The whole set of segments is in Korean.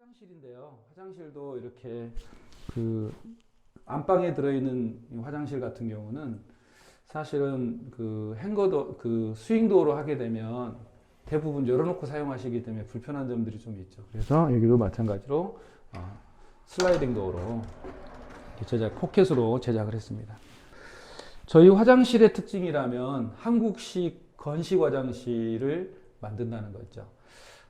화장실인데요. 화장실도 이렇게 그 안방에 들어있는 이 화장실 같은 경우는 사실은 그 행거도 그 스윙도어로 하게 되면 대부분 열어놓고 사용하시기 때문에 불편한 점들이 좀 있죠. 그래서 여기도 마찬가지로 슬라이딩 도어로 포켓으로 제작을 했습니다. 저희 화장실의 특징이라면 한국식 건식 화장실을 만든다는 거죠.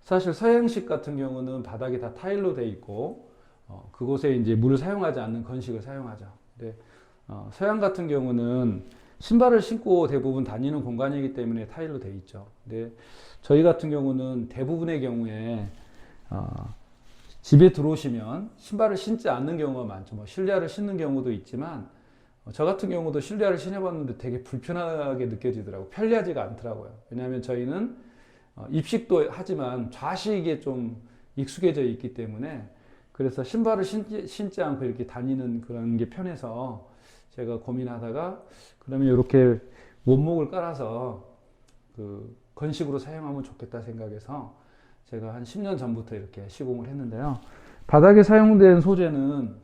사실 서양식 같은 경우는 바닥이 다 타일로 되어 있고 그곳에 이제 물을 사용하지 않는 건식을 사용하죠. 근데 서양 같은 경우는 신발을 신고 대부분 다니는 공간이기 때문에 타일로 되어 있죠. 근데 저희 같은 경우는 대부분의 경우에 집에 들어오시면 신발을 신지 않는 경우가 많죠. 뭐 실내화를 신는 경우도 있지만 저 같은 경우도 실내화를 신어봤는데 되게 불편하게 느껴지더라고요. 편리하지가 않더라고요. 왜냐하면 저희는 입식도 하지만 좌식에 좀 익숙해져 있기 때문에 그래서 신발을 신지 않고 이렇게 다니는 그런 게 편해서 제가 고민하다가 그러면 이렇게 원목을 깔아서 그 건식으로 사용하면 좋겠다 생각해서 제가 한 10년 전부터 이렇게 시공을 했는데요. 바닥에 사용된 소재는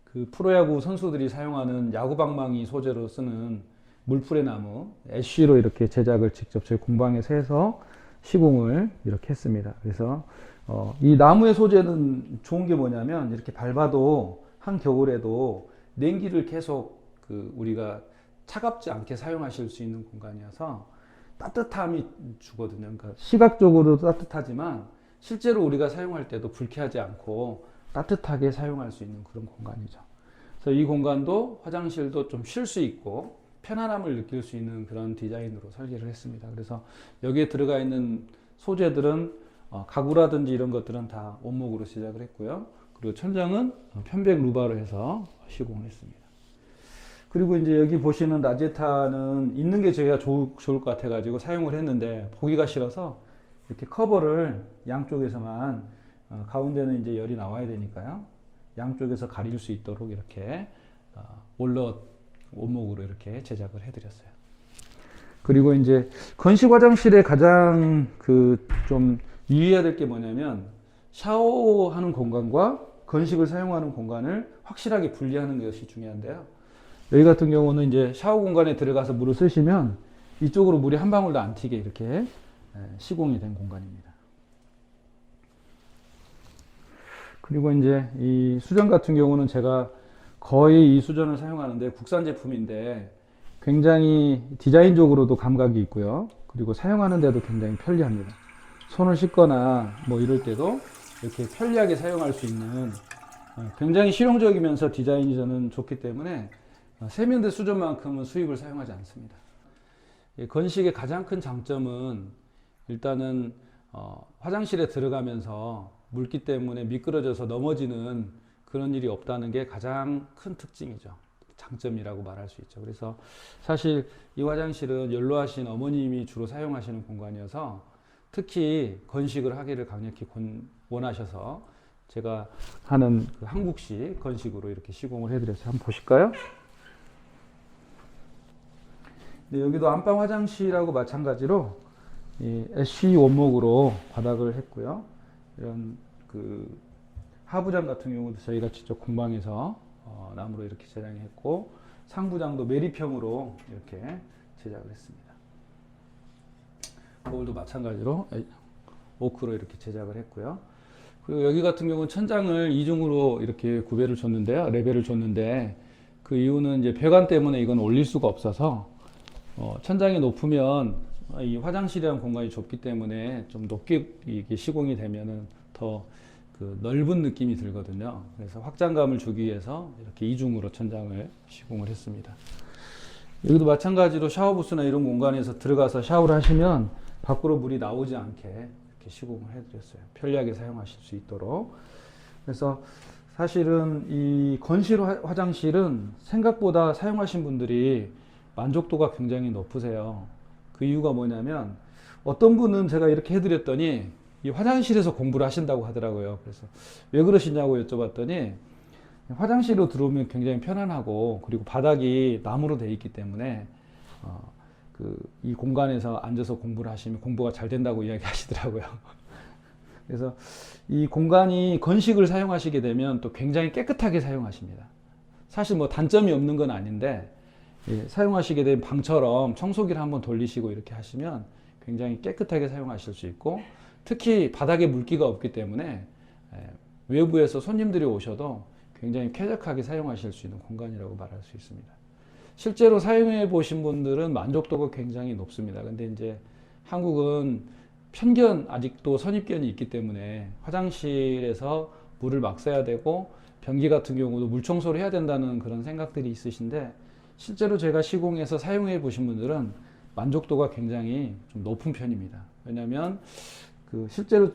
그 프로야구 선수들이 사용하는 야구방망이 소재로 쓰는 물풀의 나무 애쉬로 이렇게 제작을 직접 저희 공방에서 해서 시공을 이렇게 했습니다. 그래서 이 나무의 소재는 좋은 게 뭐냐면 이렇게 밟아도 한겨울에도 냉기를 계속 우리가 차갑지 않게 사용하실 수 있는 공간이어서 따뜻함이 주거든요. 그러니까 시각적으로도 따뜻하지만 실제로 우리가 사용할 때도 불쾌하지 않고 따뜻하게 사용할 수 있는 그런 공간이죠. 그래서 이 공간도 화장실도 좀 쉴 수 있고 편안함을 느낄 수 있는 그런 디자인으로 설계를 했습니다. 그래서 여기에 들어가 있는 소재들은 가구라든지 이런 것들은 다 원목으로 제작을 했고요. 그리고 천장은 편백 루바로 해서 시공을 했습니다. 그리고 이제 여기 보시는 라제타는 있는 게 제가 좋을 것 같아가지고 사용을 했는데 보기가 싫어서 이렇게 커버를 양쪽에서만 가운데는 이제 열이 나와야 되니까요. 양쪽에서 가릴 수 있도록 이렇게 올넛 원목으로 이렇게 제작을 해드렸어요. 그리고 이제 건식 화장실에 가장 좀 유의해야 될 게 뭐냐면 샤워하는 공간과 건식을 사용하는 공간을 확실하게 분리하는 것이 중요한데요. 여기 같은 경우는 이제 샤워 공간에 들어가서 물을 쓰시면 이쪽으로 물이 한 방울도 안 튀게 이렇게 시공이 된 공간입니다. 그리고 이제 이 수전 같은 경우는 제가 거의 이 수전을 사용하는데 국산 제품인데 굉장히 디자인적으로도 감각이 있고요. 그리고 사용하는 데도 굉장히 편리합니다. 손을 씻거나 뭐 이럴 때도 이렇게 편리하게 사용할 수 있는 굉장히 실용적이면서 디자인이 저는 좋기 때문에 세면대 수전만큼은 수입을 사용하지 않습니다. 건식의 가장 큰 장점은 일단은 화장실에 들어가면서 물기 때문에 미끄러져서 넘어지는 그런 일이 없다는 게 가장 큰 특징이죠. 장점이라고 말할 수 있죠. 그래서 사실 이 화장실은 연로하신 어머님이 주로 사용하시는 공간이어서 특히 건식을 하기를 강력히 원하셔서 제가 하는 그 한국식 건식으로 이렇게 시공을 해드렸어요. 한번 보실까요? 네, 여기도 안방 화장실하고 마찬가지로 이 애쉬 원목으로 바닥을 했고요. 이런 하부장 같은 경우도 저희가 직접 공방에서 나무로 이렇게 제작했고 상부장도 매립형으로 이렇게 제작을 했습니다. 거울도 마찬가지로 오크로 이렇게 제작을 했고요. 그리고 여기 같은 경우는 천장을 이중으로 이렇게 구배를 줬는데요. 레벨을 줬는데 그 이유는 이제 배관 때문에 이건 올릴 수가 없어서 천장이 높으면 이 화장실이라는 공간이 좁기 때문에 좀 높게 이게 시공이 되면은 더 넓은 느낌이 들거든요. 그래서 확장감을 주기 위해서 이렇게 이중으로 천장을 시공을 했습니다. 여기도 마찬가지로 샤워부스나 이런 공간에서 들어가서 샤워를 하시면 밖으로 물이 나오지 않게 이렇게 시공을 해드렸어요. 편리하게 사용하실 수 있도록. 그래서 사실은 이 건식 화장실은 생각보다 사용하신 분들이 만족도가 굉장히 높으세요. 그 이유가 뭐냐면 어떤 분은 제가 이렇게 해드렸더니 이 화장실에서 공부를 하신다고 하더라고요. 그래서 왜 그러시냐고 여쭤봤더니 화장실로 들어오면 굉장히 편안하고 그리고 바닥이 나무로 되어 있기 때문에 이 공간에서 앉아서 공부를 하시면 공부가 잘 된다고 이야기하시더라고요. 그래서 이 공간이 건식을 사용하시게 되면 또 굉장히 깨끗하게 사용하십니다. 사실 뭐 단점이 없는 건 아닌데 사용하시게 된 방처럼 청소기를 한번 돌리시고 이렇게 하시면 굉장히 깨끗하게 사용하실 수 있고, 특히 바닥에 물기가 없기 때문에 외부에서 손님들이 오셔도 굉장히 쾌적하게 사용하실 수 있는 공간이라고 말할 수 있습니다. 실제로 사용해 보신 분들은 만족도가 굉장히 높습니다. 근데 이제 한국은 아직도 선입견이 있기 때문에 화장실에서 물을 막 써야 되고 변기 같은 경우도 물 청소를 해야 된다는 그런 생각들이 있으신데, 실제로 제가 시공해서 사용해 보신 분들은 만족도가 굉장히 좀 높은 편입니다. 왜냐하면 실제로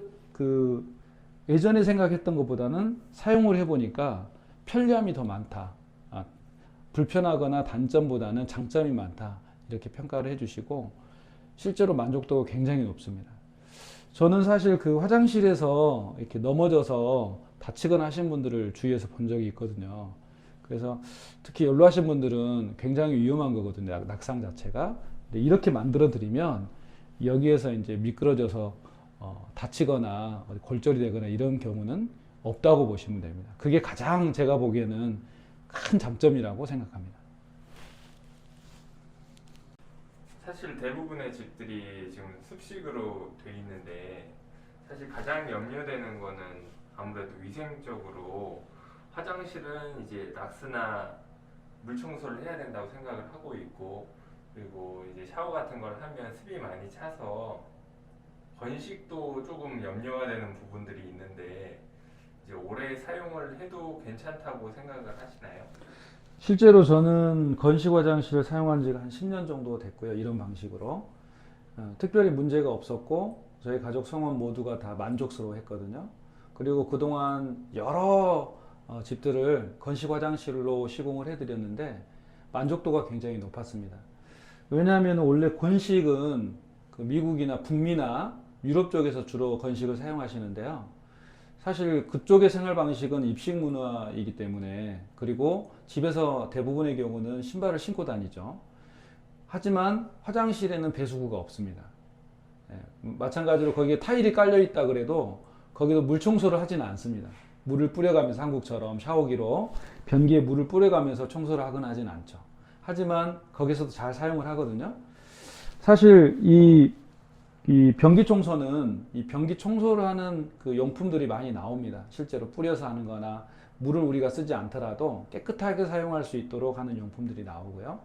예전에 생각했던 것보다는 사용을 해보니까 편리함이 더 많다. 불편하거나 단점보다는 장점이 많다. 이렇게 평가를 해주시고 실제로 만족도가 굉장히 높습니다. 저는 사실 화장실에서 이렇게 넘어져서 다치거나 하신 분들을 주위에서 본 적이 있거든요. 그래서 특히 연로하신 분들은 굉장히 위험한 거거든요. 낙상 자체가. 이렇게 만들어 드리면 여기에서 이제 미끄러져서 다치거나 골절이 되거나 이런 경우는 없다고 보시면 됩니다. 그게 가장 제가 보기에는 큰 장점이라고 생각합니다. 사실 대부분의 집들이 지금 습식으로 돼 있는데, 사실 가장 염려되는 거는 아무래도 위생적으로 화장실은 이제 낙스나 물 청소를 해야 된다고 생각을 하고 있고, 그리고 이제 샤워 같은 걸 하면 습이 많이 차서 건식도 조금 염려가 되는 부분들이 있는데, 이제 오래 사용을 해도 괜찮다고 생각을 하시나요? 실제로 저는 건식 화장실을 사용한 지가 한 10년 정도 됐고요. 이런 방식으로. 특별히 문제가 없었고 저희 가족 성원 모두가 다 만족스러워 했거든요. 그리고 그동안 여러 집들을 건식 화장실로 시공을 해드렸는데 만족도가 굉장히 높았습니다. 왜냐하면 원래 건식은 미국이나 북미나 유럽 쪽에서 주로 건식을 사용하시는데요. 사실 그쪽의 생활 방식은 입식 문화이기 때문에, 그리고 집에서 대부분의 경우는 신발을 신고 다니죠. 하지만 화장실에는 배수구가 없습니다. 마찬가지로 거기에 타일이 깔려 있다 그래도 거기도 물 청소를 하지는 않습니다. 물을 뿌려가면서 한국처럼 샤워기로 변기에 물을 뿌려가면서 청소를 하거나 하진 않죠. 하지만 거기서도 잘 사용을 하거든요. 사실 이 변기 청소는 이 변기 청소를 하는 용품들이 많이 나옵니다. 실제로 뿌려서 하는 거나 물을 우리가 쓰지 않더라도 깨끗하게 사용할 수 있도록 하는 용품들이 나오고요.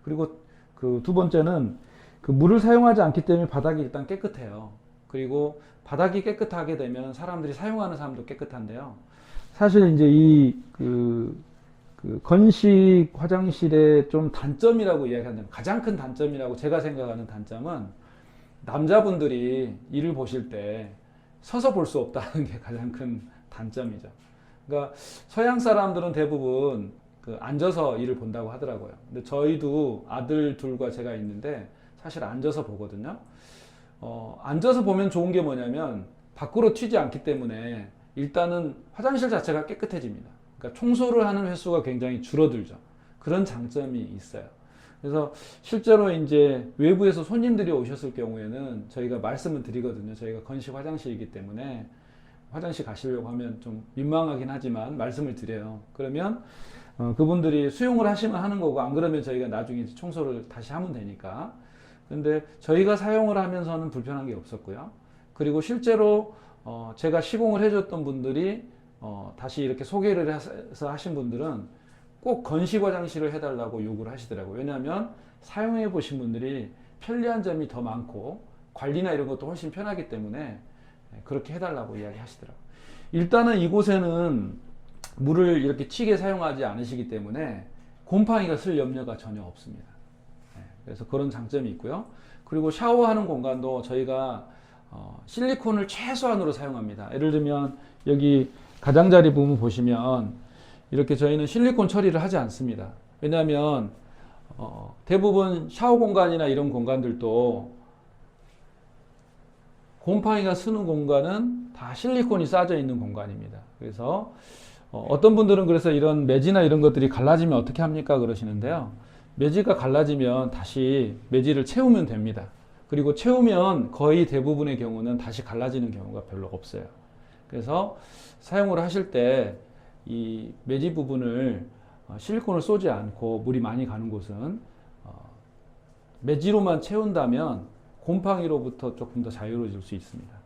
그리고 두 번째는 물을 사용하지 않기 때문에 바닥이 일단 깨끗해요. 그리고 바닥이 깨끗하게 되면 사람들이 사용하는 사람도 깨끗한데요. 사실 이제 건식 화장실의 좀 단점이라고 이야기한다면, 가장 큰 단점이라고 제가 생각하는 단점은 남자분들이 일을 보실 때 서서 볼 수 없다는 게 가장 큰 단점이죠. 그러니까 서양 사람들은 대부분 앉아서 일을 본다고 하더라고요. 근데 저희도 아들 둘과 제가 있는데 사실 앉아서 보거든요. 앉아서 보면 좋은 게 뭐냐면 밖으로 튀지 않기 때문에 일단은 화장실 자체가 깨끗해집니다. 그러니까 청소를 하는 횟수가 굉장히 줄어들죠. 그런 장점이 있어요. 그래서 실제로 이제 외부에서 손님들이 오셨을 경우에는 저희가 말씀을 드리거든요. 저희가 건식 화장실이기 때문에 화장실 가시려고 하면 좀 민망하긴 하지만 말씀을 드려요. 그러면 그분들이 수용을 하시면 하는 거고, 안 그러면 저희가 나중에 청소를 다시 하면 되니까. 근데 저희가 사용을 하면서는 불편한 게 없었고요. 그리고 실제로 제가 시공을 해줬던 분들이 다시 이렇게 소개를 해서 하신 분들은 꼭 건식 화장실을 해달라고 요구를 하시더라고요. 왜냐하면 사용해 보신 분들이 편리한 점이 더 많고 관리나 이런 것도 훨씬 편하기 때문에 그렇게 해달라고 이야기 하시더라고요. 일단은 이곳에는 물을 이렇게 튀게 사용하지 않으시기 때문에 곰팡이가 쓸 염려가 전혀 없습니다. 그래서 그런 장점이 있고요. 그리고 샤워하는 공간도 저희가 실리콘을 최소한으로 사용합니다. 예를 들면 여기 가장자리 부분 보시면 이렇게 저희는 실리콘 처리를 하지 않습니다. 왜냐하면 대부분 샤워 공간이나 이런 공간들도 곰팡이가 쓰는 공간은 다 실리콘이 싸져 있는 공간입니다. 그래서 어떤 분들은 그래서 이런 매지나 이런 것들이 갈라지면 어떻게 합니까 그러시는데요. 매지가 갈라지면 다시 매지를 채우면 됩니다. 그리고 채우면 거의 대부분의 경우는 다시 갈라지는 경우가 별로 없어요. 그래서 사용을 하실 때 이 매지 부분을 실리콘을 쏘지 않고 물이 많이 가는 곳은 매지로만 채운다면 곰팡이로부터 조금 더 자유로워질 수 있습니다.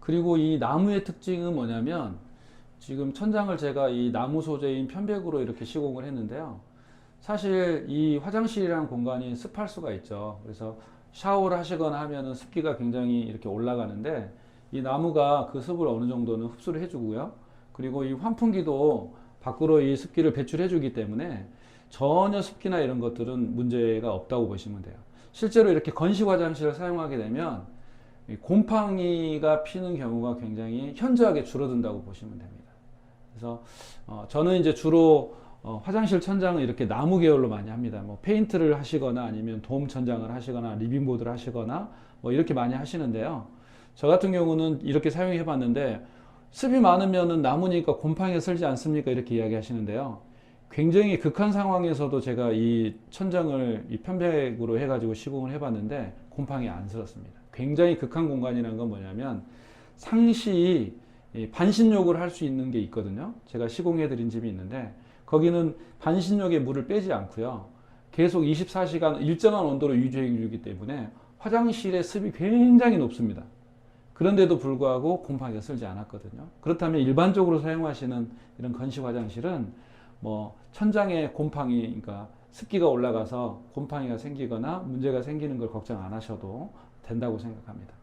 그리고 이 나무의 특징은 뭐냐면 지금 천장을 제가 이 나무 소재인 편백으로 이렇게 시공을 했는데요. 사실 이 화장실이라는 공간이 습할 수가 있죠. 그래서 샤워를 하시거나 하면은 습기가 굉장히 이렇게 올라가는데 이 나무가 그 습을 어느 정도는 흡수를 해주고요. 그리고 이 환풍기도 밖으로 이 습기를 배출해 주기 때문에 전혀 습기나 이런 것들은 문제가 없다고 보시면 돼요. 실제로 이렇게 건식 화장실을 사용하게 되면 이 곰팡이가 피는 경우가 굉장히 현저하게 줄어든다고 보시면 됩니다. 그래서 저는 이제 주로 화장실 천장은 이렇게 나무 계열로 많이 합니다. 뭐 페인트를 하시거나 아니면 돔 천장을 하시거나 리빙보드를 하시거나 뭐 이렇게 많이 하시는데요. 저 같은 경우는 이렇게 사용해 봤는데 습이 많으면은 나무니까 곰팡이가 슬지 않습니까? 이렇게 이야기 하시는데요. 굉장히 극한 상황에서도 제가 이 천장을 이 편백으로 해가지고 시공을 해봤는데 곰팡이 안 슬었습니다. 굉장히 극한 공간이라는 건 뭐냐면 상시 반신욕을 할 수 있는 게 있거든요. 제가 시공해 드린 집이 있는데 거기는 반신욕에 물을 빼지 않고요. 계속 24시간 일정한 온도로 유지해 주기 때문에 화장실의 습이 굉장히 높습니다. 그런데도 불구하고 곰팡이가 슬지 않았거든요. 그렇다면 일반적으로 사용하시는 이런 건식 화장실은 뭐 천장에 곰팡이, 그러니까 습기가 올라가서 곰팡이가 생기거나 문제가 생기는 걸 걱정 안 하셔도 된다고 생각합니다.